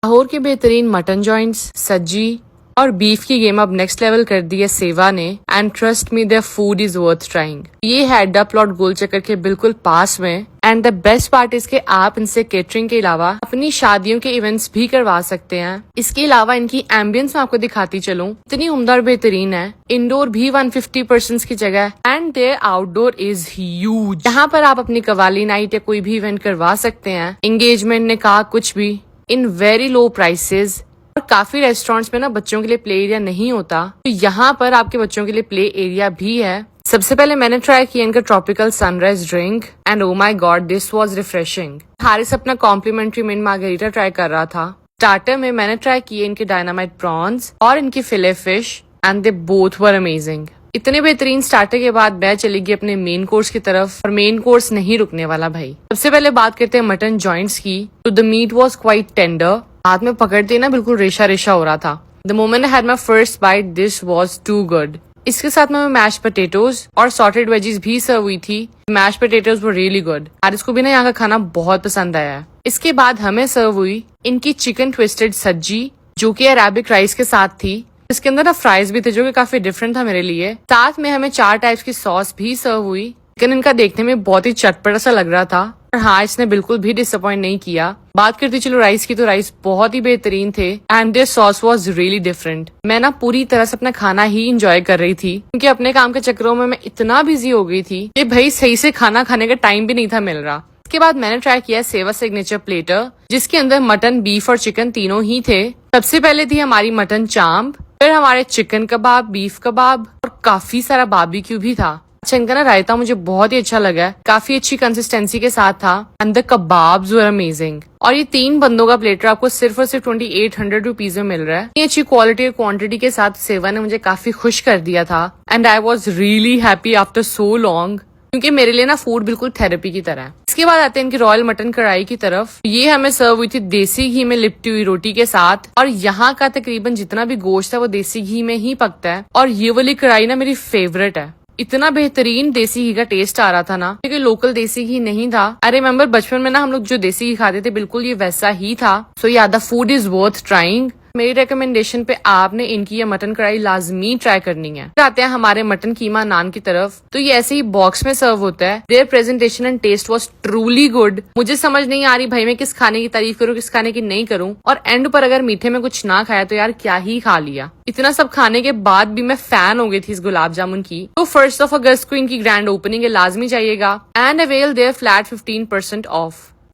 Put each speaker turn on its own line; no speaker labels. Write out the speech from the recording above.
लाहौर के बेहतरीन mutton joints, सज्जी और बीफ की गेम अब नेक्स्ट लेवल कर दी है सेवा ने। And trust me, their food is worth trying. ये है अड्डा प्लॉट गोल चक्कर के बिल्कुल पास में। And the best part is के आप इनसे केटरिंग के अलावा अपनी शादियों के इवेंट्स भी करवा सकते हैं। इसके अलावा इनकी एम्बियंस मैं आपको दिखाती चलूं, इतनी उम्दा और बेहतरीन है। इंडोर भी 150 पर्सन्स की जगह and there outdoor is huge. यहाँ पर आप अपनी कवाली नाइट या कोई भी इवेंट करवा सकते हैं, एंगेजमेंट, निकाह, कुछ भी इन वेरी लो प्राइसेस। और काफी रेस्टोरेंट्स में ना बच्चों के लिए प्ले एरिया नहीं होता, तो यहाँ पर आपके बच्चों के लिए प्ले एरिया भी है। सबसे पहले मैंने ट्राई किया इनका tropical sunrise drink and oh my God this was refreshing. Haris अपना कॉम्प्लीमेंट्री मिंट मार्गरीटा ट्राई कर रहा था। स्टार्टर में मैंने ट्राई किए इनके डायनामाइट प्रॉन्स और इनकी fillet fish and they both were amazing. इतने बेहतरीन स्टार्टर के बाद मैं चली गई अपने मेन कोर्स की तरफ, और मेन कोर्स नहीं रुकने वाला भाई। सबसे पहले बात करते हैं मटन जॉइंट्स की। तो the meat was quite tender, हाथ में पकड़ते ना बिल्कुल रेशा रेशा हो रहा था। The moment I had my first bite this was too good. इसके साथ में मैश पोटैटोज और सॉटेड वेजीज भी सर्व हुई थी। Mash potatoes were really good. Haris को भी ना यहाँ का खाना बहुत पसंद आया है। इसके बाद हमें सर्व हुई इनकी चिकन ट्विस्टेड सज्जी, जो कि अरेबिक राइस के साथ थी। इसके अंदर ना फ्राइज भी थे जो कि काफी डिफरेंट था मेरे लिए। साथ में हमें 4 टाइप्स की सॉस भी सर्व हुई। चिकन इनका देखने में बहुत ही चटपटा सा लग रहा था, और हाँ, इसने बिल्कुल भी डिसअपॉइंट नहीं किया। बात करती चलो राइस की, तो राइस बहुत ही बेहतरीन थे and their sauce was really different. मैं ना पूरी तरह से अपना खाना ही इंजॉय कर रही थी, क्योंकि अपने काम के चक्करों में मैं इतना बिजी हो गई थी कि भाई सही से खाना खाने का टाइम भी नहीं था मिल रहा। इसके बाद मैंने ट्राई किया सेवा सिग्नेचर प्लेटर, जिसके अंदर मटन, बीफ और चिकन तीनों ही थे। सबसे पहले थी हमारी मटन चांप, फिर हमारे चिकन कबाब, बीफ कबाब और काफी सारा बारबेक्यू भी था। अच्छा, इनका ना रायता मुझे बहुत ही अच्छा लगा, काफी अच्छी कंसिस्टेंसी के साथ था and the kebabs were amazing. और ये 3 बंदों का प्लेटर आपको सिर्फ और सिर्फ 2800 रुपीज में मिल रहा है। ये अच्छी क्वालिटी और क्वांटिटी के साथ सेवा ने मुझे काफी खुश कर दिया था and I was really happy after so long, क्योंकि मेरे लिए ना फूड बिल्कुल थेरेपी की तरह है। इसके बाद आते हैं इनकी रॉयल मटन कढ़ाई की तरफ। ये हमें सर्व हुई थी देसी घी में लिपटी हुई रोटी के साथ, और यहाँ का तकरीबन जितना भी गोश्त है वो देसी घी में ही पकता है। और ये वाली कढ़ाई ना मेरी फेवरेट है। इतना बेहतरीन देसी घी का टेस्ट आ रहा था ना, क्योंकि लोकल देसी घी नहीं था। आई रिमेम्बर बचपन में ना हम लोग जो देसी घी खाते थे बिल्कुल ये वैसा ही था। सो या the food is worth trying. मेरी रिकमेंडेशन पे आपने इनकी ये मटन कढ़ाई लाजमी ट्राई करनी है। आते हैं हमारे मटन कीमा नान की तरफ। तो ये ऐसे ही बॉक्स में सर्व होता है। Their presentation and taste was truly good. मुझे समझ नहीं आ रही भाई मैं किस खाने की तारीफ करूँ, किस खाने की नहीं करूँ। और एंड पर अगर मीठे में कुछ ना खाया तो यार क्या ही खा लिया। इतना सब खाने के बाद भी मैं फैन हो गई थी इस गुलाब जामुन की। तो 1 अगस्त को इनकी ग्रैंड ओपनिंग है, लाजमी जाइएगा and avail their flat 15% of.